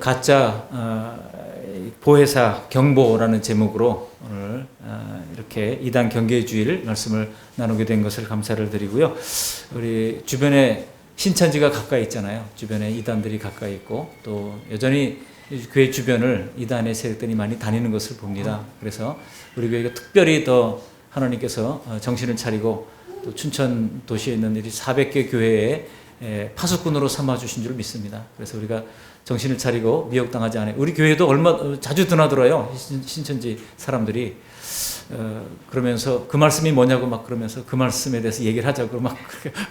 가짜 보혜사 경보라는 제목으로 오늘 이렇게 이단 경계주일 말씀을 나누게 된 것을 감사를 드리고요. 우리 주변에 신천지가 가까이 있잖아요. 주변에 이단들이 가까이 있고 또 여전히 교회 주변을 이단의 세력들이 많이 다니는 것을 봅니다. 그래서 우리 교회가 특별히 더 하나님께서 정신을 차리고 또 춘천 도시에 있는 400개 교회에 파수꾼으로 삼아주신 줄 믿습니다. 그래서 우리가 정신을 차리고 미혹당하지 않아요. 우리 교회도 자주 드나들어요. 신천지 사람들이. 그러면서 그 말씀이 뭐냐고 막 그러면서 그 말씀에 대해서 얘기를 하자고 막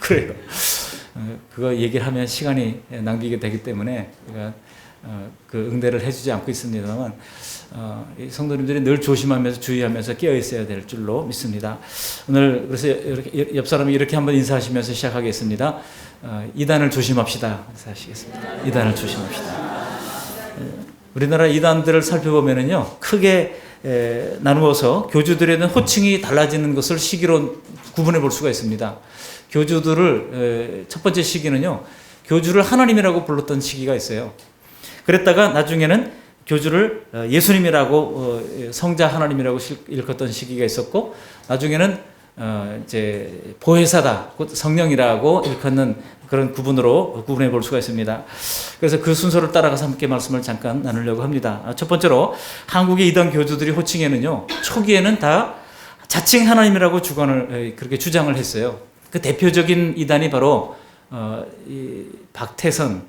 그래요. 그거 얘기를 하면 시간이 낭비가 되기 때문에 우리가 그 응대를 해주지 않고 있습니다만 이 성도님들이 늘 조심하면서 주의하면서 깨어 있어야 될 줄로 믿습니다. 오늘 그래서 이렇게 옆 사람이 이렇게 한번 인사하시면서 시작하겠습니다. 이단을 조심합시다. 인사하시겠습니다. 이단을 조심합시다. 우리나라 이단들을 살펴보면은요 크게 나누어서 교주들에 대한 호칭이 달라지는 것을 시기로 구분해 볼 수가 있습니다. 교주들을 첫 번째 시기는요 교주를 하나님이라고 불렀던 시기가 있어요. 그랬다가 나중에는 교주를 예수님이라고 성자 하나님이라고 일컫던 시기가 있었고 나중에는 이제 보혜사다 곧 성령이라고 일컫는 그런 구분으로 구분해 볼 수가 있습니다. 그래서 그 순서를 따라가서 함께 말씀을 잠깐 나누려고 합니다. 첫 번째로 한국의 이단 교주들이 호칭에는요 초기에는 다 자칭 하나님이라고 그렇게 주장을 했어요. 그 대표적인 이단이 바로 이 박태선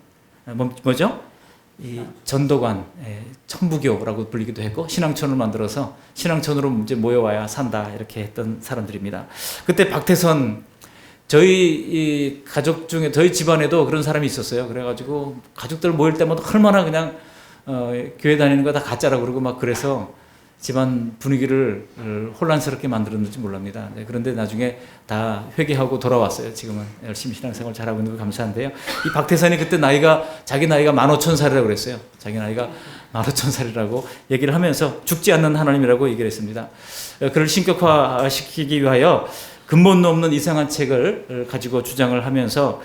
뭐죠? 이 전도관 천부교라고 불리기도 했고 신앙촌을 만들어서 신앙촌으로 이제 모여와야 산다 이렇게 했던 사람들입니다. 그때 박태선 저희 가족 중에 저희 집안에도 그런 사람이 있었어요. 그래가지고 가족들 모일 때마다 얼마나 그냥 교회 다니는 거 다 가짜라고 그러고 막 그래서 집안 분위기를 혼란스럽게 만들었는지 몰랍니다. 그런데 나중에 다 회개하고 돌아왔어요. 지금은 열심히 신앙생활 잘하고 있는 거 감사한데요. 이 박태선이 그때 자기 나이가 15,000살이라고 그랬어요. 자기 나이가 15,000살이라고 얘기를 하면서 죽지 않는 하나님이라고 얘기를 했습니다. 그를 신격화시키기 위하여 근본도 없는 이상한 책을 가지고 주장을 하면서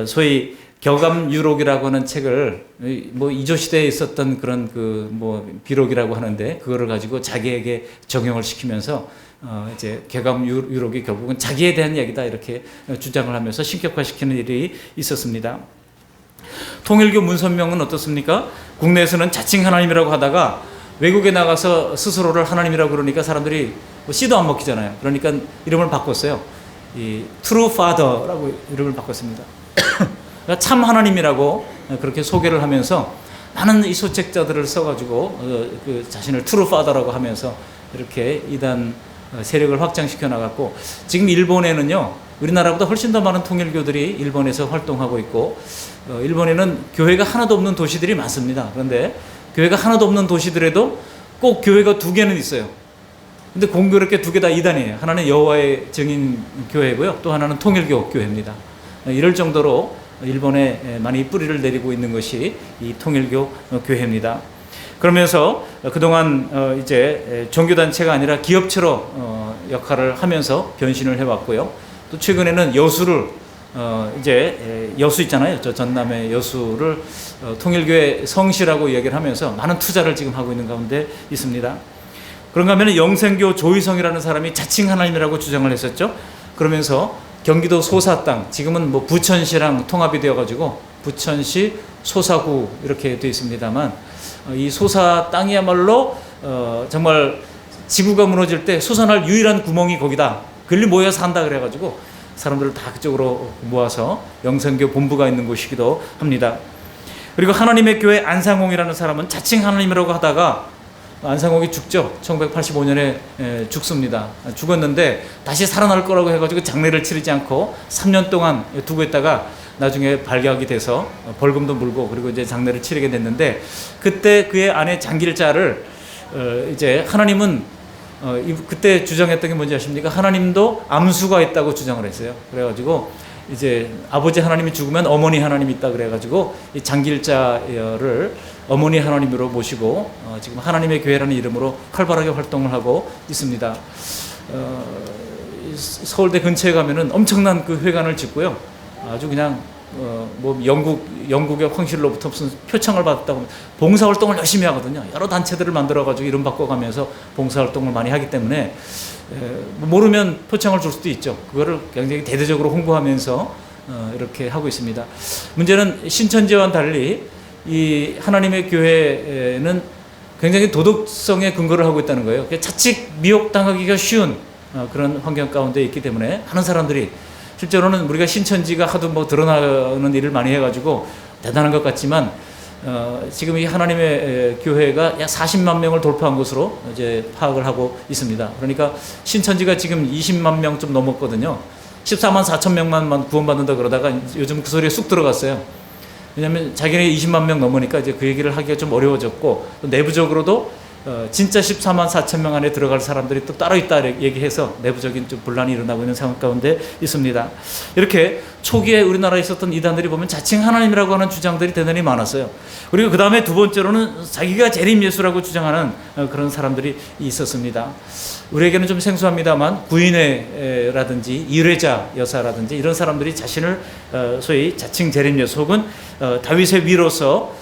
소위 격암유록이라고 하는 책을 이조 시대에 있었던 그런 비록이라고 하는데 그거를 가지고 자기에게 적용을 시키면서 이제 격암유록이 결국은 자기에 대한 얘기다 이렇게 주장을 하면서 신격화시키는 일이 있었습니다. 통일교 문선명은 어떻습니까? 국내에서는 자칭 하나님이라고 하다가 외국에 나가서 스스로를 하나님이라고 그러니까 사람들이 씨도 안 먹히잖아요. 그러니까 이름을 바꿨어요. 이 True Father라고 이름을 바꿨습니다. 참 하나님이라고 그렇게 소개를 하면서 많은 이 소책자들을 써가지고 그 자신을 True Father라고 하면서 이렇게 이단 세력을 확장시켜 나갔고 지금 일본에는요 우리나라보다 훨씬 더 많은 통일교들이 일본에서 활동하고 있고 일본에는 교회가 하나도 없는 도시들이 많습니다. 그런데 교회가 하나도 없는 도시들에도 꼭 교회가 2개는 있어요. 근데 공교롭게 2개 다 이단이에요. 하나는 여호와의 증인 교회고요. 또 하나는 통일교 교회입니다. 이럴 정도로 일본에 많이 뿌리를 내리고 있는 것이 이 통일교 교회입니다. 그러면서 그동안 이제 종교단체가 아니라 기업체로 역할을 하면서 변신을 해왔고요. 또 최근에는 여수를 이제 여수 있잖아요. 저 전남의 여수를 통일교회 성시라고 이야기를 하면서 많은 투자를 지금 하고 있는 가운데 있습니다. 그런가 하면 영생교 조희성이라는 사람이 자칭 하나님이라고 주장을 했었죠. 그러면서 경기도 소사 땅, 지금은 부천시랑 통합이 되어가지고 부천시 소사구 이렇게 되어 있습니다만 이 소사 땅이야말로 정말 지구가 무너질 때 솟아날 유일한 구멍이 거기다. 그리 모여서 산다 그래가지고 사람들을 다 그쪽으로 모아서 영생교 본부가 있는 곳이기도 합니다. 그리고 하나님의 교회 안상홍이라는 사람은 자칭 하나님이라고 하다가 안상홍이 죽죠. 1985년에 죽습니다. 죽었는데 다시 살아날 거라고 해가지고 장례를 치르지 않고 3년 동안 두고 있다가 나중에 발각이 돼서 벌금도 물고 그리고 이제 장례를 치르게 됐는데 그때 그의 아내 장길자를 이제 하나님은 그때 주장했던 게 뭔지 아십니까? 하나님도 암수가 있다고 주장을 했어요. 그래가지고 이제 아버지 하나님이 죽으면 어머니 하나님이 있다 그래가지고 이 장길자를 어머니 하나님으로 모시고 지금 하나님의 교회라는 이름으로 활발하게 활동을 하고 있습니다. 서울대 근처에 가면은 엄청난 그 회관을 짓고요. 아주 그냥 뭐 영국의 황실로부터 무슨 표창을 받았다고 봉사활동을 열심히 하거든요. 여러 단체들을 만들어가지고 이름 바꿔가면서 봉사활동을 많이 하기 때문에 모르면 표창을 줄 수도 있죠. 그거를 굉장히 대대적으로 홍보하면서 이렇게 하고 있습니다. 문제는 신천지와는 달리 이 하나님의 교회는 굉장히 도덕성에 근거를 하고 있다는 거예요. 자칫 미혹당하기가 쉬운 그런 환경 가운데 있기 때문에 많은 사람들이, 실제로는 우리가 신천지가 하도 뭐 드러나는 일을 많이 해가지고 대단한 것 같지만 지금 이 하나님의 교회가 약 40만 명을 돌파한 것으로 이제 파악을 하고 있습니다. 그러니까 신천지가 지금 20만 명 좀 넘었거든요. 14만 4천 명만 구원받는다 그러다가 요즘 그 소리에 쑥 들어갔어요. 왜냐하면 자기네 20만 명 넘으니까 이제 그 얘기를 하기가 좀 어려워졌고, 또 내부적으로도 진짜 14만 4천 명 안에 들어갈 사람들이 또 따로 있다 얘기해서 내부적인 좀 분란이 일어나고 있는 상황 가운데 있습니다. 이렇게 초기에 우리나라에 있었던 이단들이 보면 자칭 하나님이라고 하는 주장들이 대단히 많았어요. 그리고 그 다음에 두 번째로는 자기가 재림 예수라고 주장하는 그런 사람들이 있었습니다. 우리에게는 좀 생소합니다만 구인회라든지 이뢰자 여사라든지 이런 사람들이 자신을 소위 자칭 재림 예수 혹은 다윗의 위로서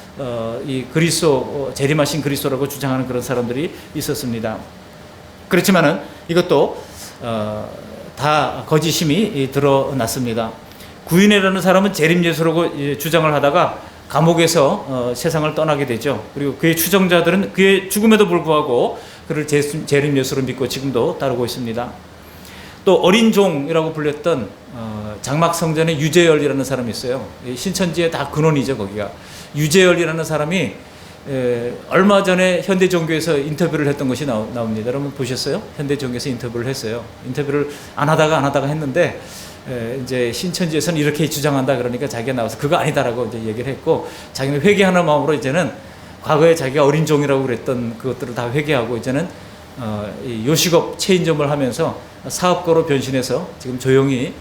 이 그리스도 재림하신 그리스도라고 주장하는 그런 사람들이 있었습니다. 그렇지만은 이것도 다 거짓임이 드러났습니다. 구인회라는 사람은 재림 예수라고 주장을 하다가 감옥에서 세상을 떠나게 되죠. 그리고 그의 추종자들은 그의 죽음에도 불구하고 그를 재림 예수로 믿고 지금도 따르고 있습니다. 또 어린 종이라고 불렸던 장막 성전의 유재열이라는 사람이 있어요. 신천지의 다 근원이죠. 거기가 유재열이라는 사람이 얼마 전에 현대종교에서 인터뷰를 했던 것이 나옵니다. 여러분 보셨어요? 현대종교에서 인터뷰를 했어요. 인터뷰를 안 하다가 했는데 이제 신천지에서는 이렇게 주장한다 그러니까 자기가 나와서 그거 아니다라고 이제 얘기를 했고, 자기는 회개하는 마음으로 이제는 과거에 자기가 어린 종이라고 그랬던 그것들을 다 회개하고 이제는 요식업 체인점을 하면서 사업가로 변신해서 지금 조용히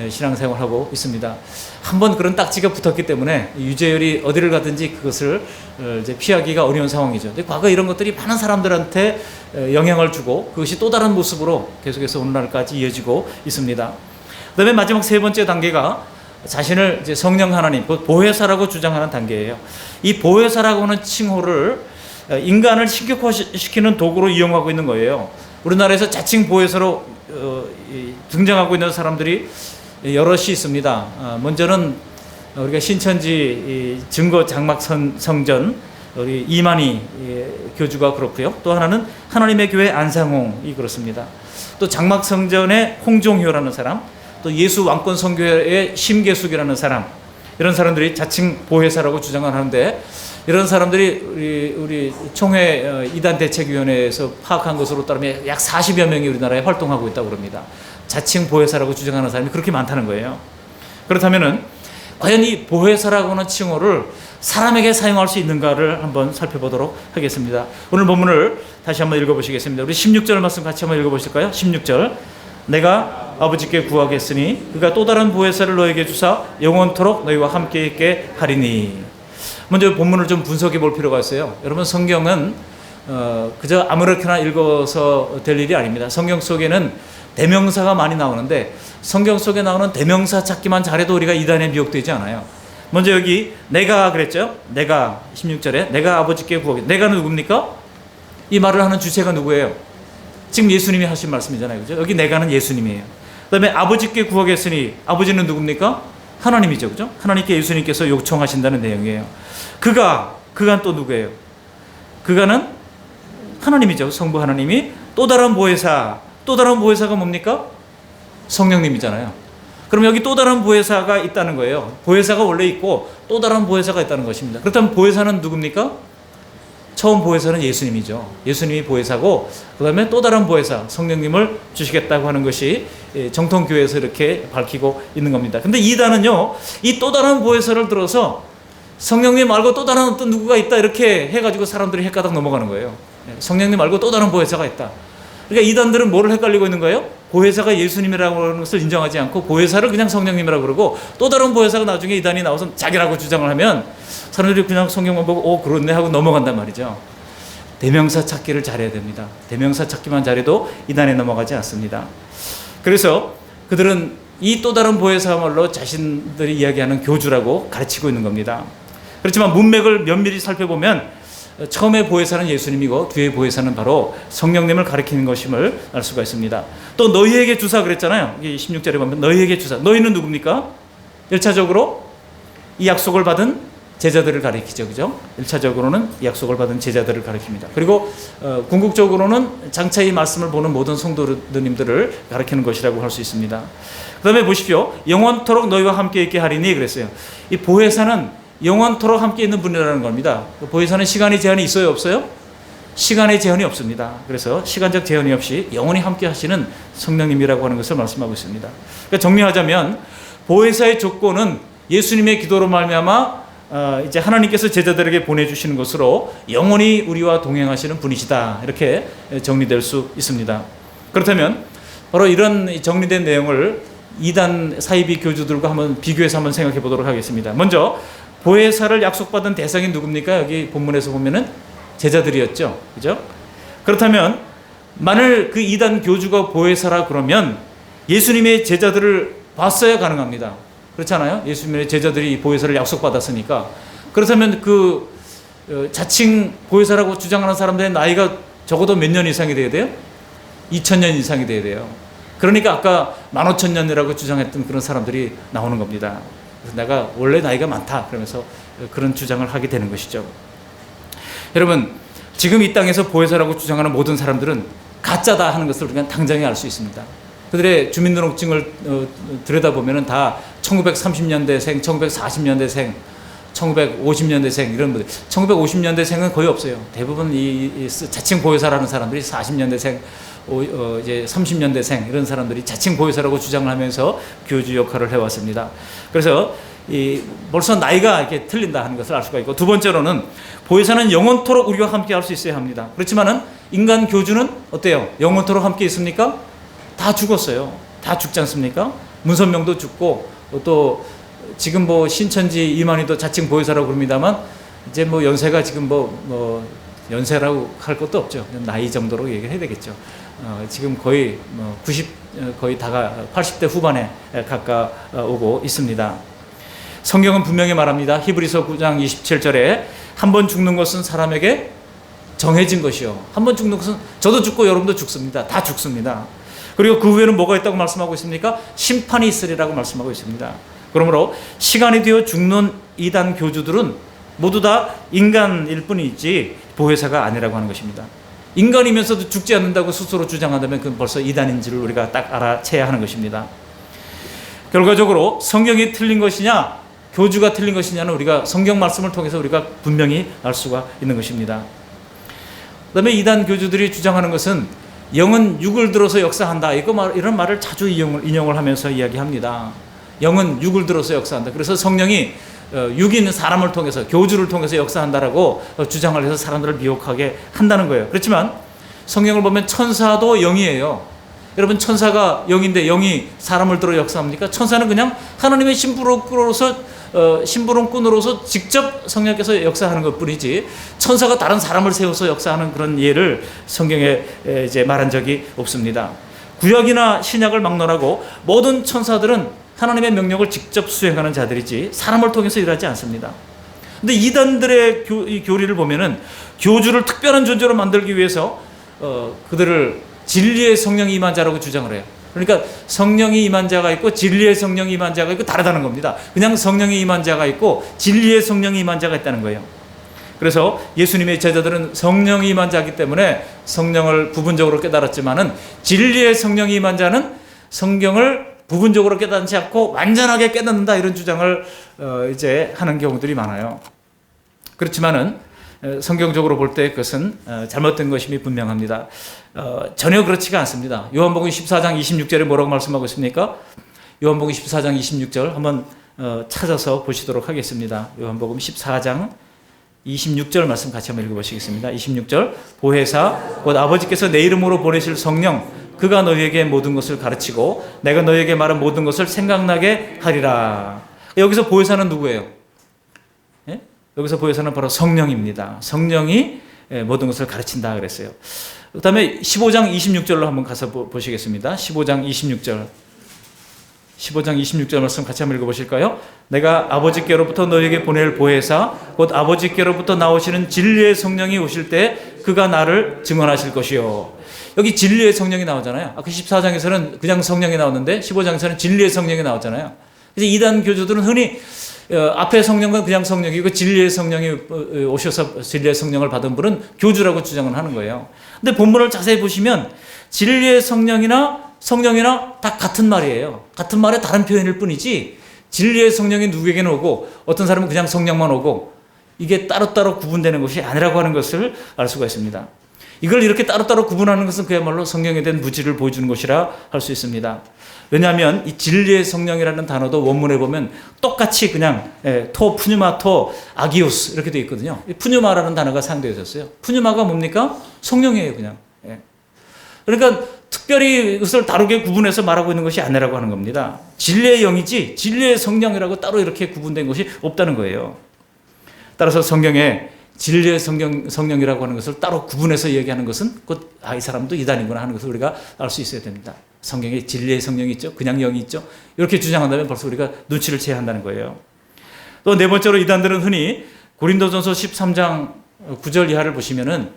신앙생활하고 있습니다. 한번 그런 딱지가 붙었기 때문에 유재열이 어디를 가든지 그것을 이제 피하기가 어려운 상황이죠. 근데 과거 이런 것들이 많은 사람들한테 영향을 주고 그것이 또 다른 모습으로 계속해서 오늘날까지 이어지고 있습니다. 그다음에 마지막 세 번째 단계가 자신을 이제 성령 하나님, 보혜사라고 주장하는 단계예요. 이 보혜사라고 하는 칭호를 인간을 신격화시키는 도구로 이용하고 있는 거예요. 우리나라에서 자칭 보혜사로 등장하고 있는 사람들이 여럿이 있습니다. 먼저는 우리가 신천지 증거 장막 성전 우리 이만희 교주가 그렇고요. 또 하나는 하나님의 교회 안상홍이 그렇습니다. 또 장막 성전의 홍종효라는 사람, 또 예수 왕권 선교회의 심계숙이라는 사람, 이런 사람들이 자칭 보혜사라고 주장을 하는데, 이런 사람들이 우리 총회 이단 대책위원회에서 파악한 것으로 따르면 약 40여 명이 우리나라에 활동하고 있다고 합니다. 자칭 보혜사라고 주장하는 사람이 그렇게 많다는 거예요. 그렇다면은 과연 이 보혜사라고 하는 칭호를 사람에게 사용할 수 있는가를 한번 살펴보도록 하겠습니다. 오늘 본문을 다시 한번 읽어보시겠습니다. 우리 16절 말씀 같이 한번 읽어보실까요? 16절. 내가 아버지께 구하겠으니 그가 또 다른 보혜사를 너에게 주사 영원토록 너희와 함께 있게 하리니. 먼저 본문을 좀 분석해 볼 필요가 있어요. 여러분, 성경은 그저 아무렇게나 읽어서 될 일이 아닙니다. 성경 속에는 대명사가 많이 나오는데 성경 속에 나오는 대명사 찾기만 잘해도 우리가 이단에 미혹되지 않아요. 먼저 여기 내가 그랬죠. 내가 16절에 내가 아버지께 구하겠. 내가 누굽니까? 이 말을 하는 주체가 누구예요? 지금 예수님이 하신 말씀이잖아요. 그죠? 여기 내가는 예수님이에요. 그 다음에 아버지께 구하겠으니 아버지는 누굽니까? 하나님이죠. 그죠? 하나님께 예수님께서 요청하신다는 내용이에요. 그가 또 누구예요? 그가는 하나님이죠. 성부 하나님이 또 다른 보혜사가 뭡니까? 성령님이잖아요. 그럼 여기 또 다른 보혜사가 있다는 거예요. 보혜사가 원래 있고 또 다른 보혜사가 있다는 것입니다. 그렇다면 보혜사는 누굽니까? 처음 보혜사는 예수님이죠. 예수님이 보혜사고 그 다음에 또 다른 보혜사 성령님을 주시겠다고 하는 것이 정통교회에서 이렇게 밝히고 있는 겁니다. 근데 이단은요, 이 또 다른 보혜사를 들어서 성령님 말고 또 다른 어떤 누구가 있다 이렇게 해가지고 사람들이 헷가닥 넘어가는 거예요. 성령님 말고 또 다른 보혜사가 있다. 그러니까 이단들은 뭐를 헷갈리고 있는 거예요? 보혜사가 예수님이라고 하는 것을 인정하지 않고 보혜사를 그냥 성령님이라고 그러고, 또 다른 보혜사가 나중에 이단이 나와서 자기라고 주장을 하면 사람들이 그냥 성경만 보고 그렇네 하고 넘어간단 말이죠. 대명사 찾기를 잘해야 됩니다. 대명사 찾기만 잘해도 이단에 넘어가지 않습니다. 그래서 그들은 이 또 다른 보혜사야말로 자신들이 이야기하는 교주라고 가르치고 있는 겁니다. 그렇지만 문맥을 면밀히 살펴보면 처음에 보혜사는 예수님이고 뒤에 보혜사는 바로 성령님을 가리키는 것임을 알 수가 있습니다. 또 너희에게 주사 그랬잖아요. 16절에 보면 너희에게 주사. 너희는 누굽니까? 1차적으로 이 약속을 받은 제자들을 가리키죠. 그죠? 1차적으로는 이 약속을 받은 제자들을 가리킵니다. 그리고 궁극적으로는 장차 이 말씀을 보는 모든 성도님들을 가리키는 것이라고 할 수 있습니다. 그 다음에 보십시오. 영원토록 너희와 함께 있게 하리니 그랬어요. 이 보혜사는 영원토록 함께 있는 분이라는 겁니다. 보혜사는 시간의 제한이 있어요? 없어요? 시간의 제한이 없습니다. 그래서 시간적 제한이 없이 영원히 함께 하시는 성령님이라고 하는 것을 말씀하고 있습니다. 그러니까 정리하자면 보혜사의 조건은 예수님의 기도로 말미암아 이제 하나님께서 제자들에게 보내주시는 것으로 영원히 우리와 동행하시는 분이시다. 이렇게 정리될 수 있습니다. 그렇다면 바로 이런 정리된 내용을 이단 사이비 교주들과 한번 비교해서 한번 생각해 보도록 하겠습니다. 먼저 보혜사를 약속받은 대상이 누굽니까? 여기 본문에서 보면은 제자들이었죠. 그죠? 그렇다면 만일 그 이단 교주가 보혜사라 그러면 예수님의 제자들을 봤어야 가능합니다. 그렇잖아요. 예수님의 제자들이 보혜사를 약속받았으니까. 그렇다면 그 자칭 보혜사라고 주장하는 사람들의 나이가 적어도 몇 년 이상이 돼야 돼요? 2000년 이상이 돼야 돼요. 그러니까 아까 15,000년이라고 주장했던 그런 사람들이 나오는 겁니다. 그래서 내가 원래 나이가 많다 그러면서 그런 주장을 하게 되는 것이죠. 여러분, 지금 이 땅에서 보혜사라고 주장하는 모든 사람들은 가짜다 하는 것을 우리가 당장에 알 수 있습니다. 그들의 주민등록증을 들여다보면 다 1930년대생, 1940년대생, 1950년대생 이런 분들. 1950년대생은 거의 없어요. 대부분 이 자칭 보혜사라는 사람들이 40년대생, 이제 30년대생 이런 사람들이 자칭 보혜사라고 주장을 하면서 교주 역할을 해왔습니다. 그래서 벌써 나이가 이렇게 틀린다 하는 것을 알 수가 있고, 두 번째로는 보혜사는 영원토록 우리와 함께 할 수 있어야 합니다. 그렇지만은 인간 교주는 어때요? 영원토록 함께 있습니까? 다 죽었어요. 다 죽지 않습니까? 문선명도 죽고, 또 지금 뭐 신천지 이만희도 자칭 보혜사라고 그럽니다만 이제 뭐 연세가 지금 뭐 연세라고 할 것도 없죠. 나이 정도로 얘기를 해야 되겠죠. 지금 거의 거의 다가 80대 후반에 가까우고 있습니다. 성경은 분명히 말합니다. 히브리서 9장 27절에 한 번 죽는 것은 사람에게 정해진 것이요. 한 번 죽는 것은 저도 죽고 여러분도 죽습니다. 다 죽습니다. 그리고 그 후에는 뭐가 있다고 말씀하고 있습니까? 심판이 있으리라고 말씀하고 있습니다. 그러므로 시간이 되어 죽는 이단 교주들은 모두 다 인간일 뿐이지 보혜사가 아니라고 하는 것입니다. 인간이면서도 죽지 않는다고 스스로 주장한다면 그건 벌써 이단인지를 우리가 딱 알아채야 하는 것입니다. 결과적으로 성경이 틀린 것이냐 교주가 틀린 것이냐는 우리가 성경 말씀을 통해서 우리가 분명히 알 수가 있는 것입니다. 그 다음에 이단 교주들이 주장하는 것은 영은 육을 들어서 역사한다. 이런 말을 자주 인용을 하면서 이야기합니다. 영은 육을 들어서 역사한다. 그래서 성령이 육인 사람을 통해서 교주를 통해서 역사한다라고 주장을 해서 사람들을 미혹하게 한다는 거예요. 그렇지만 성경을 보면 천사도 영이에요. 여러분, 천사가 영인데 영이 사람을 들어 역사합니까? 천사는 그냥 하나님의 심부름꾼으로서 직접 성령께서 역사하는 것뿐이지 천사가 다른 사람을 세워서 역사하는 그런 예를 성경에 이제 말한 적이 없습니다. 구약이나 신약을 막론하고 모든 천사들은 하나님의 명령을 직접 수행하는 자들이지 사람을 통해서 일하지 않습니다. 근데 이단들의 교리를 보면은 교주를 특별한 존재로 만들기 위해서 그들을 진리의 성령이 임한 자라고 주장을 해요. 그러니까 성령이 임한 자가 있고 진리의 성령이 임한 자가 있고 다르다는 겁니다. 그냥 성령이 임한 자가 있고 진리의 성령이 임한 자가 있다는 거예요. 그래서 예수님의 제자들은 성령이 임한 자이기 때문에 성령을 부분적으로 깨달았지만은 진리의 성령이 임한 자는 성경을 부분적으로 깨닫지 않고 완전하게 깨닫는다, 이런 주장을 이제 하는 경우들이 많아요. 그렇지만은 성경적으로 볼 때 그것은 잘못된 것임이 분명합니다. 전혀 그렇지가 않습니다. 요한복음 14장 26절에 뭐라고 말씀하고 있습니까? 요한복음 14장 26절 한번 찾아서 보시도록 하겠습니다. 요한복음 14장 26절 말씀 같이 한번 읽어보시겠습니다. 26절, 보혜사 곧 아버지께서 내 이름으로 보내실 성령 그가 너희에게 모든 것을 가르치고 내가 너희에게 말한 모든 것을 생각나게 하리라. 여기서 보혜사는 누구예요? 예? 여기서 보혜사는 바로 성령입니다. 성령이 모든 것을 가르친다 그랬어요. 그 다음에 15장 26절로 한번 가서 보시겠습니다. 15장 26절. 15장 26절 말씀 같이 한번 읽어보실까요? 내가 아버지께로부터 너에게 보낼 보혜사 곧 아버지께로부터 나오시는 진리의 성령이 오실 때 그가 나를 증언하실 것이요. 여기 진리의 성령이 나오잖아요. 아까 14장에서는 그냥 성령이 나오는데 15장에서는 진리의 성령이 나오잖아요. 그래서 이단 교주들은 흔히 앞에 성령은 그냥 성령이고 진리의 성령이 오셔서 진리의 성령을 받은 분은 교주라고 주장을 하는 거예요. 근데 본문을 자세히 보시면 진리의 성령이나 다 같은 말이에요. 같은 말의 다른 표현일 뿐이지 진리의 성령이 누구에게는 오고 어떤 사람은 그냥 성령만 오고 이게 따로따로 구분되는 것이 아니라고 하는 것을 알 수가 있습니다. 이걸 이렇게 따로따로 구분하는 것은 그야말로 성령에 대한 무지를 보여주는 것이라 할 수 있습니다. 왜냐하면 이 진리의 성령이라는 단어도 원문에 보면 똑같이 그냥 토, 푸뉴마, 토, 아기우스 이렇게 되어 있거든요. 푸뉴마라는 단어가 사용되어졌어요. 푸뉴마가 뭡니까? 성령이에요, 그냥. 그러니까 특별히 이것을 다르게 구분해서 말하고 있는 것이 아니라고 하는 겁니다. 진리의 영이지 진리의 성령이라고 따로 이렇게 구분된 것이 없다는 거예요. 따라서 성경에 진리의 성령이라고 하는 것을 따로 구분해서 얘기하는 것은 곧 이 사람도 이단이구나 하는 것을 우리가 알 수 있어야 됩니다. 성경에 진리의 성령이 있죠. 그냥 영이 있죠. 이렇게 주장한다면 벌써 우리가 눈치를 채야 한다는 거예요. 또 네 번째로 이단들은 흔히 고린도전서 13장 9절 이하를 보시면은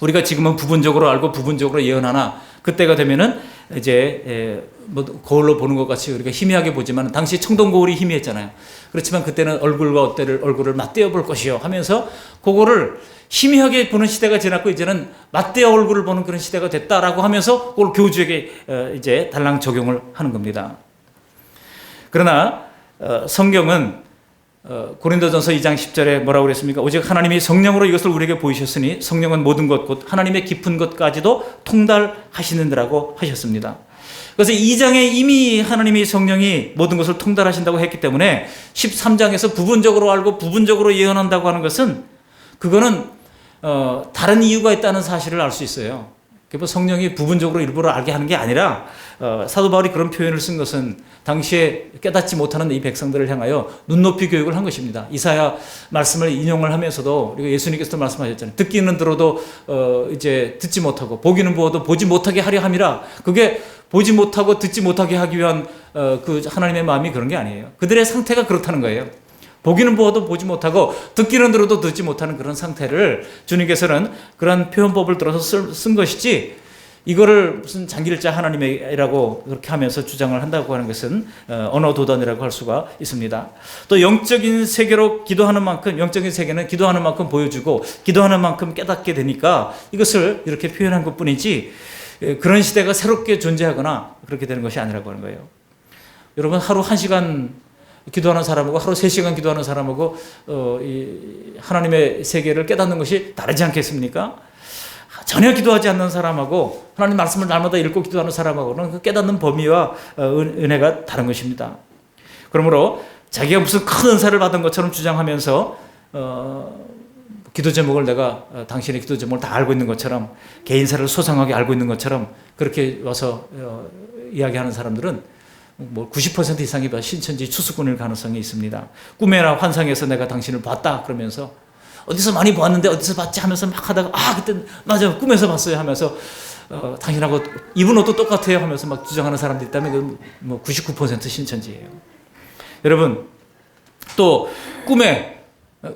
우리가 지금은 부분적으로 알고 부분적으로 예언하나 그때가 되면은 이제 뭐 거울로 보는 것 같이 우리가 희미하게 보지만 당시 청동 거울이 희미했잖아요. 그렇지만 그때는 얼굴과 얼굴을 맞대어 볼 것이요 하면서 그거를 희미하게 보는 시대가 지났고 이제는 맞대어 얼굴을 보는 그런 시대가 됐다라고 하면서 그걸 교주에게 이제 달랑 적용을 하는 겁니다. 그러나 성경은 고린도전서 2장 10절에 뭐라고 그랬습니까? 오직 하나님이 성령으로 이것을 우리에게 보이셨으니 성령은 모든 것 곧 하나님의 깊은 것까지도 통달하시는다라고 하셨습니다. 그래서 2장에 이미 하나님이 성령이 모든 것을 통달하신다고 했기 때문에 13장에서 부분적으로 알고 부분적으로 예언한다고 하는 것은 그거는 다른 이유가 있다는 사실을 알 수 있어요. 성령이 부분적으로 일부러 알게 하는 게 아니라 사도 바울이 그런 표현을 쓴 것은 당시에 깨닫지 못하는 이 백성들을 향하여 눈높이 교육을 한 것입니다. 이사야 말씀을 인용을 하면서도 그리고 예수님께서도 말씀하셨잖아요. 듣기는 들어도 이제 듣지 못하고 보기는 보아도 보지 못하게 하려 함이라. 그게 보지 못하고 듣지 못하게 하기 위한 그 하나님의 마음이 그런 게 아니에요. 그들의 상태가 그렇다는 거예요. 보기는 보아도 보지 못하고 듣기는 들어도 듣지 못하는 그런 상태를 주님께서는 그런 표현법을 들어서 쓴 것이지 이거를 무슨 장길자 하나님이라고 그렇게 하면서 주장을 한다고 하는 것은 언어 도단이라고 할 수가 있습니다. 또 영적인 세계로 기도하는 만큼 영적인 세계는 기도하는 만큼 보여주고 기도하는 만큼 깨닫게 되니까 이것을 이렇게 표현한 것뿐이지 그런 시대가 새롭게 존재하거나 그렇게 되는 것이 아니라고 하는 거예요. 여러분 하루 1시간 기도하는 사람하고 하루 3시간 기도하는 사람하고 이 하나님의 세계를 깨닫는 것이 다르지 않겠습니까? 전혀 기도하지 않는 사람하고 하나님 말씀을 날마다 읽고 기도하는 사람하고는 그 깨닫는 범위와 은혜가 다른 것입니다. 그러므로 자기가 무슨 큰 은사를 받은 것처럼 주장하면서 기도 제목을 내가 당신의 기도 제목을 다 알고 있는 것처럼 개인사를 소상하게 알고 있는 것처럼 그렇게 와서 이야기하는 사람들은 뭐 90% 이상이 신천지 추수꾼일 가능성이 있습니다. 꿈이나 환상에서 내가 당신을 봤다 그러면서 어디서 많이 보았는데 어디서 봤지 하면서 막 하다가 그때 맞아 꿈에서 봤어요 하면서 당신하고 입은 옷도 똑같아요 하면서 막 주장하는 사람들이 있다면 뭐 99% 신천지예요. 여러분 또 꿈에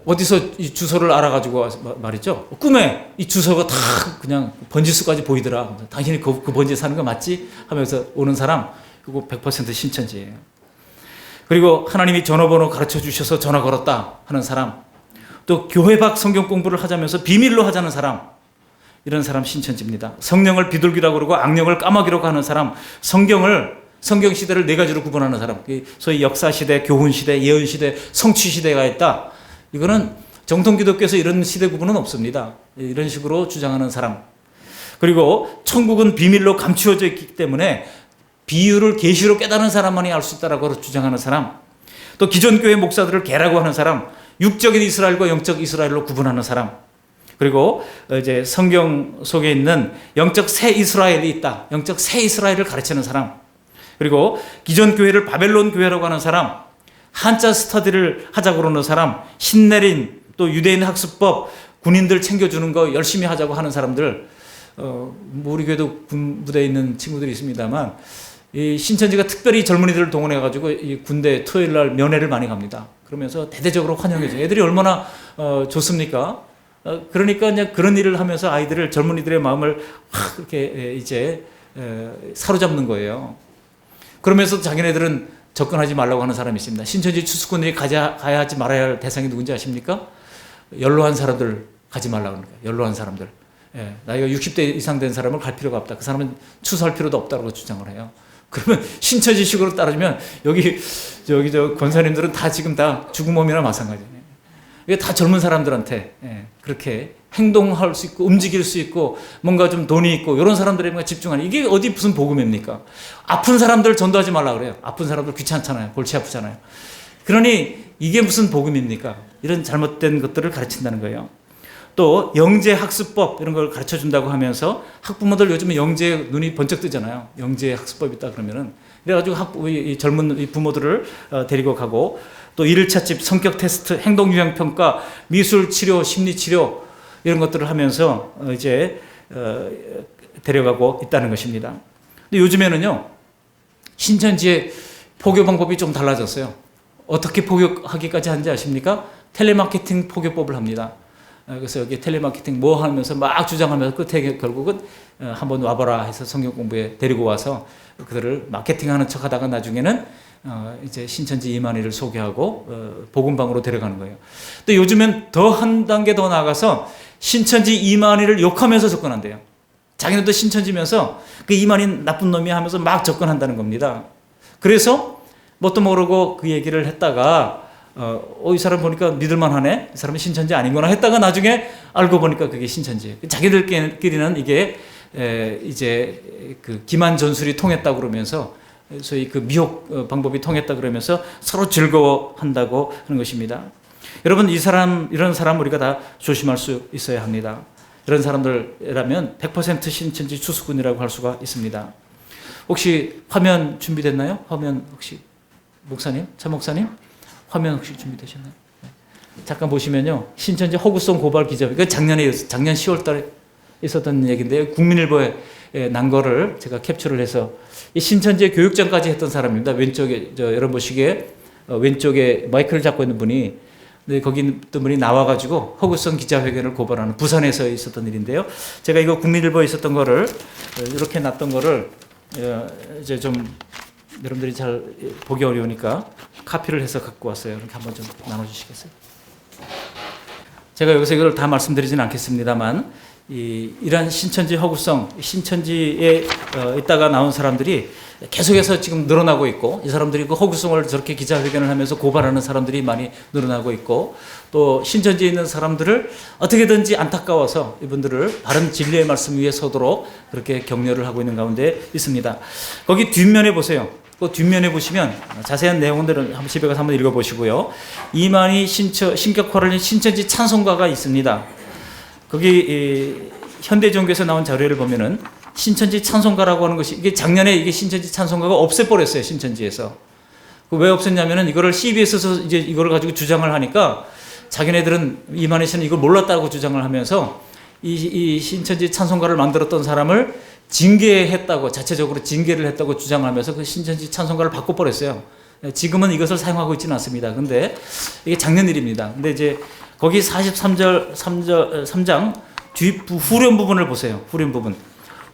어디서 이 주소를 알아가지고 말이죠. 꿈에 이 주소가 다 그냥 번지수까지 보이더라. 당신이 그 번지에 사는 거 맞지? 하면서 오는 사람 그거 100% 신천지예요. 그리고 하나님이 전화번호 가르쳐 주셔서 전화 걸었다 하는 사람, 또 교회 밖 성경 공부를 하자면서 비밀로 하자는 사람, 이런 사람 신천지입니다. 성령을 비둘기라고 그러고 악령을 까마귀라고 하는 사람, 성경 시대를 네 가지로 구분하는 사람, 소위 역사 시대, 교훈 시대, 예언 시대, 성취 시대가 있다. 이거는 정통 기독교에서 이런 시대 구분은 없습니다. 이런 식으로 주장하는 사람. 그리고 천국은 비밀로 감추어져 있기 때문에 비유를 계시로 깨닫는 사람만이 알 수 있다라고 주장하는 사람, 또 기존 교회 목사들을 개라고 하는 사람, 육적인 이스라엘과 영적 이스라엘로 구분하는 사람, 그리고 이제 성경 속에 있는 영적 새 이스라엘이 있다. 영적 새 이스라엘을 가르치는 사람, 그리고 기존 교회를 바벨론 교회라고 하는 사람, 한자 스터디를 하자고 그러는 사람, 신내림, 또 유대인 학습법, 군인들 챙겨주는 거 열심히 하자고 하는 사람들, 우리 교회도 군부대에 있는 친구들이 있습니다만 이 신천지가 특별히 젊은이들을 동원해가지고 이 군대 토요일 날 면회를 많이 갑니다. 그러면서 대대적으로 환영해줘요. 애들이 얼마나 좋습니까? 그러니까 그냥 그런 일을 하면서 아이들을, 젊은이들의 마음을 확 그렇게 이제 사로잡는 거예요. 그러면서 자기네들은 접근하지 말라고 하는 사람이 있습니다. 신천지 추수꾼들이 가야 하지 말아야 할 대상이 누군지 아십니까? 연로한 사람들 가지 말라고 하는 거예요. 연로한 사람들. 예, 나이가 60대 이상 된 사람을 갈 필요가 없다. 그 사람은 추수할 필요도 없다고 주장을 해요. 그러면 신천지식으로 따라주면 여기 저 권사님들은 다 지금 다 죽은 몸이나 마찬가지예요. 이게 다 젊은 사람들한테 그렇게 행동할 수 있고 움직일 수 있고 뭔가 좀 돈이 있고 이런 사람들에게 집중하는, 이게 어디 무슨 복음입니까? 아픈 사람들 전도하지 말라 그래요. 아픈 사람들 귀찮잖아요. 골치 아프잖아요. 그러니 이게 무슨 복음입니까? 이런 잘못된 것들을 가르친다는 거예요. 또 영재 학습법 이런 걸 가르쳐 준다고 하면서 학부모들 요즘은 영재 눈이 번쩍 뜨잖아요. 영재 학습법 있다 그러면은, 그래가지고 이 젊은 이 부모들을 데리고 가고, 또 1차집 성격 테스트, 행동 유형 평가, 미술 치료, 심리 치료 이런 것들을 하면서 이제 데려가고 있다는 것입니다. 근데 요즘에는요, 신천지의 포교 방법이 좀 달라졌어요. 어떻게 포교하기까지 하는지 아십니까? 텔레마케팅 포교법을 합니다. 그래서 여기 텔레마케팅 뭐 하면서 막 주장하면서 끝에 결국은 한번 와봐라 해서 성경 공부에 데리고 와서 그들을 마케팅하는 척 하다가 나중에는 이제 신천지 이만희를 소개하고 복음방으로 데려가는 거예요. 또 요즘엔 더 한 단계 더 나아가서 신천지 이만희를 욕하면서 접근한대요. 자기네도 신천지면서 그 이만희 나쁜 놈이 하면서 막 접근한다는 겁니다. 그래서 뭣도 모르고 그 얘기를 했다가 이 사람 보니까 믿을만하네, 이 사람은 신천지 아닌구나 했다가 나중에 알고 보니까 그게 신천지예요. 자기들끼리는 이게 이제 그 기만 전술이 통했다고 그러면서, 소위 그 미혹 방법이 통했다 그러면서 서로 즐거워한다고 하는 것입니다. 여러분, 이런 사람 우리가 다 조심할 수 있어야 합니다. 이런 사람들이라면 100% 신천지 추수꾼이라고 할 수가 있습니다. 혹시 화면 준비됐나요? 화면 혹시 목사님, 차 목사님, 화면 혹시 준비되셨나요? 네. 잠깐 보시면요, 신천지 허구성 고발 기자, 이거 작년 10월달에 있었던 얘기인데요. 국민일보에 난 거를 제가 캡처를 해서, 이 신천지의 교육장까지 했던 사람입니다. 왼쪽에 여러분 보시기에 왼쪽에 마이크를 잡고 있는 분이, 네, 거기 있던 분이 나와가지고 허구성 기자회견을 고발하는, 부산에서 있었던 일인데요. 제가 이거 국민일보에 있었던 거를 이렇게 놨던 거를 이제 좀 여러분들이 잘 보기 어려우니까 카피를 해서 갖고 왔어요. 이렇게 한번 좀 나눠주시겠어요? 제가 여기서 이걸 다 말씀드리진 않겠습니다만, 이러한 신천지 허구성, 신천지에 있다가 나온 사람들이 계속해서 지금 늘어나고 있고, 이 사람들이 그 허구성을 저렇게 기자회견을 하면서 고발하는 사람들이 많이 늘어나고 있고, 또 신천지에 있는 사람들을 어떻게든지 안타까워서 이분들을 바른 진리의 말씀 위에 서도록 그렇게 격려를 하고 있는 가운데 있습니다. 거기 뒷면에 보세요. 그 뒷면에 보시면 자세한 내용들은 집에 가서 한번 읽어보시고요. 이만희 신격화를 낸 신천지 찬송가가 있습니다. 거기 현대종교에서 나온 자료를 보면은 신천지 찬송가라고 하는 것이, 이게 작년에 이게 신천지 찬송가가 없애버렸어요. 신천지에서. 왜 없앴냐면은 이거를 CBS에서 이제 이거를 가지고 주장을 하니까 자기네들은, 이만희 씨는 이걸 몰랐다고 주장을 하면서 이 신천지 찬송가를 만들었던 사람을 징계했다고, 자체적으로 징계를 했다고 주장하면서 그 신천지 찬송가를 바꿔버렸어요. 지금은 이것을 사용하고 있지는 않습니다. 근데 이게 작년 일입니다. 근데 이제 거기 3장 후렴 부분을 보세요. 후렴 부분.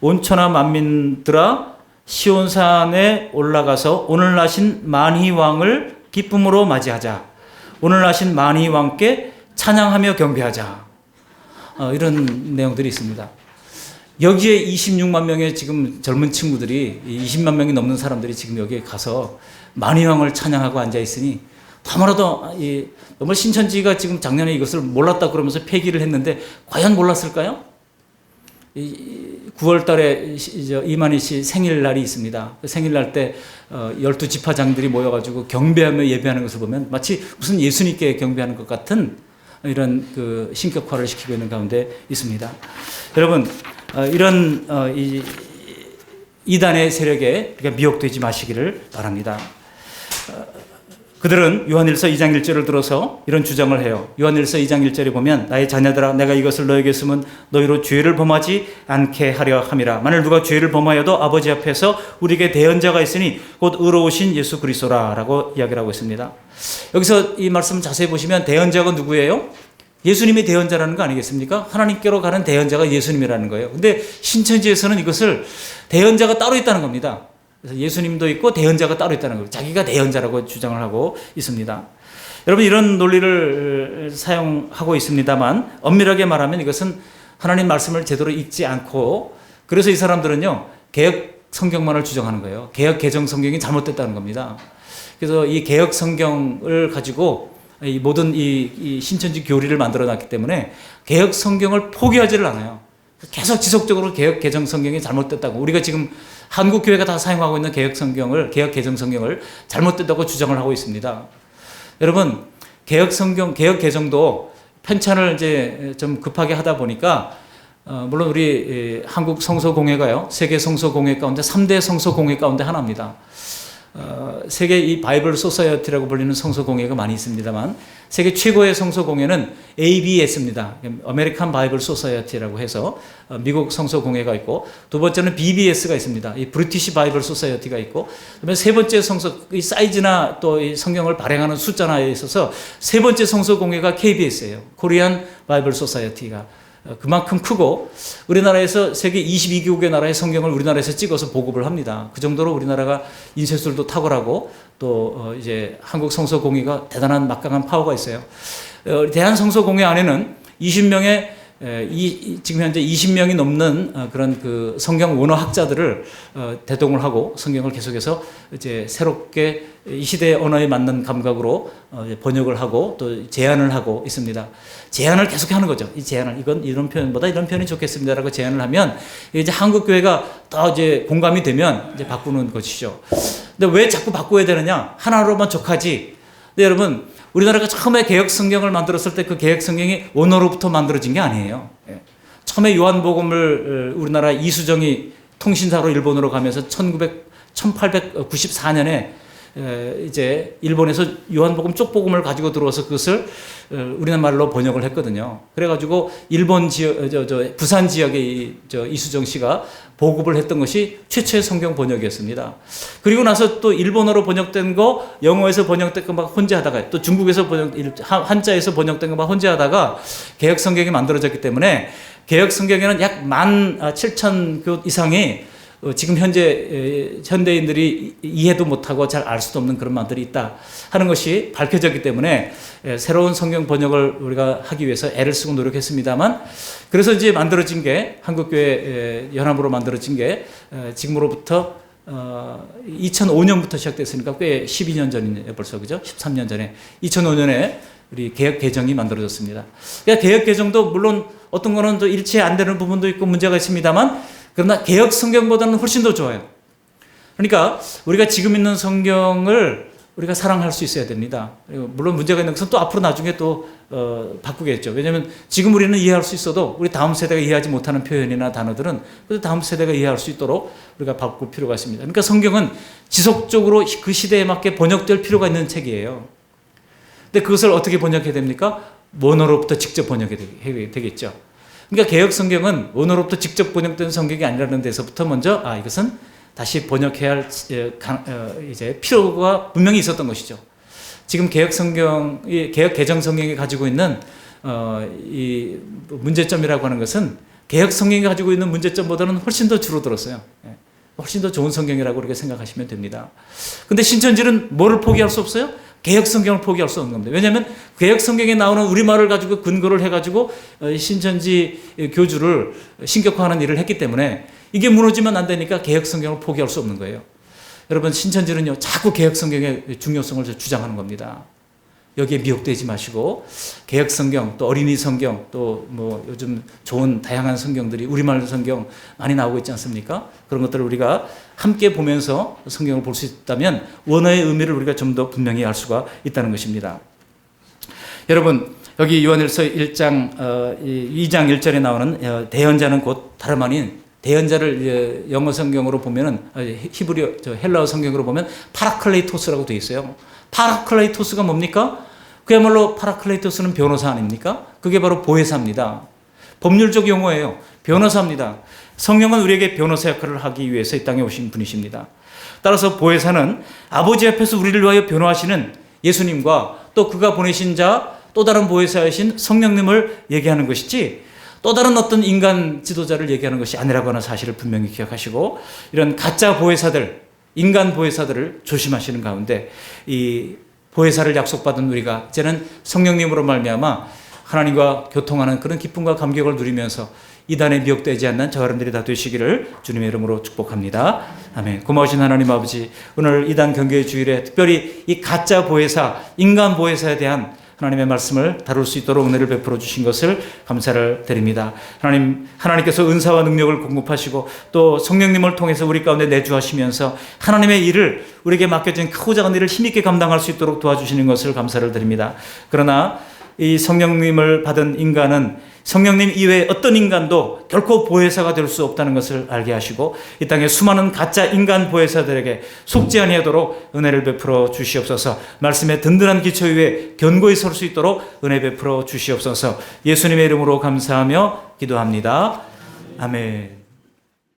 온천하 만민들아 시온산에 올라가서 오늘 나신 만희왕을 기쁨으로 맞이하자. 오늘 나신 만희왕께 찬양하며 경배하자. 이런 내용들이 있습니다. 여기에 26만 명의 지금 젊은 친구들이, 20만 명이 넘는 사람들이 지금 여기에 가서 만희왕을 찬양하고 앉아 있으니, 아무래도 정말 신천지가 지금 작년에 이것을 몰랐다 그러면서 폐기를 했는데 과연 몰랐을까요? 9월 달에 이만희 씨 생일날이 있습니다. 생일날 때 12지파장들이 모여가지고 경배하며 예배하는 것을 보면 마치 무슨 예수님께 경배하는 것 같은 이런 그 신격화를 시키고 있는 가운데 있습니다. 여러분, 이런 이단의 세력에 미혹되지 마시기를 바랍니다. 그들은 요한일서 2장 1절을 들어서 이런 주장을 해요. 요한일서 2장 1절에 보면 나의 자녀들아 내가 이것을 너에게 쓰면 너희로 죄를 범하지 않게 하려 함이라. 만일 누가 죄를 범하여도 아버지 앞에서 우리에게 대언자가 있으니 곧 의로우신 예수 그리스도라 라고 이야기를 하고 있습니다. 여기서 이 말씀 자세히 보시면 대언자가 누구예요? 예수님이 대언자라는 거 아니겠습니까? 하나님께로 가는 대언자가 예수님이라는 거예요. 근데 신천지에서는 이것을 대언자가 따로 있다는 겁니다. 그래서 예수님도 있고 대언자가 따로 있다는 거예요. 자기가 대언자라고 주장을 하고 있습니다. 여러분 이런 논리를 사용하고 있습니다만 엄밀하게 말하면 이것은 하나님 말씀을 제대로 읽지 않고 그래서 이 사람들은요 개혁 성경만을 주장하는 거예요. 개혁 개정 성경이 잘못됐다는 겁니다. 그래서 이 개혁 성경을 가지고 이 모든 이 신천지 교리를 만들어놨기 때문에 개혁 성경을 포기하지를 않아요. 계속 지속적으로 개혁 개정 성경이 잘못됐다고 우리가 지금 한국 교회가 다 사용하고 있는 개혁 성경을 개혁 개정 성경을 잘못됐다고 주장을 하고 있습니다. 여러분 개혁 성경 개혁 개정도 편찬을 이제 좀 급하게 하다 보니까 물론 우리 한국 성서 공회가요 세계 성서 공회 가운데 3대 성서 공회 가운데 하나입니다. 세계 이 바이블 소사이어티라고 불리는 성서 공회가 많이 있습니다만 세계 최고의 성서 공회는 ABS입니다. 아메리칸 바이블 소사이어티라고 해서 미국 성서 공회가 있고 두 번째는 BBS가 있습니다. 이 브리티시 바이블 소사이어티가 있고 그다음에 세 번째 성서 이 사이즈나 또 이 성경을 발행하는 숫자나에 있어서 세 번째 성서 공회가 KBS예요. 코리안 바이블 소사이어티가 그만큼 크고 우리나라에서 세계 22개국의 나라의 성경을 우리나라에서 찍어서 보급을 합니다. 그 정도로 우리나라가 인쇄술도 탁월하고 또 이제 한국 성서공회가 대단한 막강한 파워가 있어요. 대한성서공회 안에는 20명의 지금 현재 20명이 넘는 그런 그 성경 원어 학자들을 대동을 하고 성경을 계속해서 이제 새롭게 이 시대의 언어에 맞는 감각으로 번역을 하고 또 제안을 하고 있습니다. 제안을 계속 하는 거죠. 이 제안을 이건 이런 표현보다 이런 표현이 좋겠습니다라고 제안을 하면 이제 한국 교회가 더 이제 공감이 되면 이제 바꾸는 것이죠. 근데 왜 자꾸 바꿔야 되느냐? 하나로만 족하지. 근데 여러분 우리나라가 처음에 개혁 성경을 만들었을 때 그 개혁 성경이 원어로부터 만들어진 게 아니에요. 처음에 요한복음을 우리나라 이수정이 통신사로 일본으로 가면서 1894년에 이제 일본에서 요한복음 쪽복음을 가지고 들어와서 그것을 우리나라 말로 번역을 했거든요. 그래가지고 일본 지역, 부산 지역의 이수정 씨가 보급을 했던 것이 최초의 성경 번역이었습니다. 그리고 나서 또 일본어로 번역된 거, 영어에서 번역된 거 막 혼재하다가 또 중국에서 한자에서 번역된 거 막 혼재하다가 개혁 성경이 만들어졌기 때문에 개혁 성경에는 약 17,000교 이상이 지금 현재 현대인들이 이해도 못하고 잘 알 수도 없는 그런 말들이 있다 하는 것이 밝혀졌기 때문에 새로운 성경 번역을 우리가 하기 위해서 애를 쓰고 노력했습니다만 그래서 이제 만들어진 게 한국교회 연합으로 만들어진 게 지금으로부터 2005년부터 시작됐으니까 꽤 12년 전이네요 벌써 그죠? 13년 전에 2005년에 우리 개혁 개정이 만들어졌습니다. 그러니까 개혁 개정도 물론 어떤 거는 또 일치 안 되는 부분도 있고 문제가 있습니다만 그러나 개혁 성경보다는 훨씬 더 좋아요. 그러니까 우리가 지금 있는 성경을 우리가 사랑할 수 있어야 됩니다. 물론 문제가 있는 것은 또 앞으로 나중에 또 바꾸겠죠. 왜냐하면 지금 우리는 이해할 수 있어도 우리 다음 세대가 이해하지 못하는 표현이나 단어들은 다음 세대가 이해할 수 있도록 우리가 바꿀 필요가 있습니다. 그러니까 성경은 지속적으로 그 시대에 맞게 번역될 필요가 있는 책이에요. 근데 그것을 어떻게 번역해야 됩니까? 원어로부터 직접 번역해야 되겠죠. 그러니까 개혁 성경은 원어로부터 직접 번역된 성경이 아니라는 데서부터 먼저 이것은 다시 번역해야 할 이제 필요가 분명히 있었던 것이죠. 지금 개혁 성경, 개혁 개정 성경이 가지고 있는 이 문제점이라고 하는 것은 개혁 성경이 가지고 있는 문제점보다는 훨씬 더 줄어들었어요. 훨씬 더 좋은 성경이라고 그렇게 생각하시면 됩니다. 근데 신천지는 뭐를 포기할 수 없어요? 개혁 성경을 포기할 수 없는 겁니다. 왜냐하면 개혁 성경에 나오는 우리말을 가지고 근거를 해가지고 신천지 교주를 신격화하는 일을 했기 때문에 이게 무너지면 안 되니까 개혁 성경을 포기할 수 없는 거예요. 여러분 신천지는요 자꾸 개혁 성경의 중요성을 주장하는 겁니다. 여기에 미혹되지 마시고 개혁 성경 또 어린이 성경 또 뭐 요즘 좋은 다양한 성경들이 우리말 성경 많이 나오고 있지 않습니까? 그런 것들을 우리가 함께 보면서 성경을 볼 수 있다면 원어의 의미를 우리가 좀 더 분명히 알 수가 있다는 것입니다. 여러분 여기 요한일서 2장 1절에 나오는 대언자는 곧 다름 아닌 대연자를 영어 성경으로 보면은 히브리어 헬라어 성경으로 보면 파라클레이토스라고 되어 있어요. 파라클레이토스가 뭡니까? 그야말로 파라클레이토스는 변호사 아닙니까? 그게 바로 보혜사입니다. 법률적 용어예요. 변호사입니다. 성령은 우리에게 변호사 역할을 하기 위해서 이 땅에 오신 분이십니다. 따라서 보혜사는 아버지 앞에서 우리를 위하여 변호하시는 예수님과 또 그가 보내신 자 또 다른 보혜사이신 성령님을 얘기하는 것이지 또 다른 어떤 인간 지도자를 얘기하는 것이 아니라고 하는 사실을 분명히 기억하시고 이런 가짜 보혜사들, 인간 보혜사들을 조심하시는 가운데 이 보혜사를 약속받은 우리가 이제는 성령님으로 말미암아 하나님과 교통하는 그런 기쁨과 감격을 누리면서 이단에 미혹되지 않는 저 여러분들이 다 되시기를 주님의 이름으로 축복합니다. 아멘. 고마우신 하나님 아버지, 오늘 이단 경계의 주일에 특별히 이 가짜 보혜사, 인간 보혜사에 대한 하나님의 말씀을 다룰 수 있도록 은혜를 베풀어 주신 것을 감사를 드립니다. 하나님께서 은사와 능력을 공급하시고 또 성령님을 통해서 우리 가운데 내주하시면서 하나님의 일을 우리에게 맡겨진 크고 작은 일을 힘있게 감당할 수 있도록 도와주시는 것을 감사를 드립니다. 그러나 이 성령님을 받은 인간은 성령님 이외에 어떤 인간도 결코 보혜사가 될 수 없다는 것을 알게 하시고 이 땅에 수많은 가짜 인간 보혜사들에게 속지 아니하도록 은혜를 베풀어 주시옵소서. 말씀의 든든한 기초 위에 견고히 설 수 있도록 은혜 베풀어 주시옵소서. 예수님의 이름으로 감사하며 기도합니다. 아멘.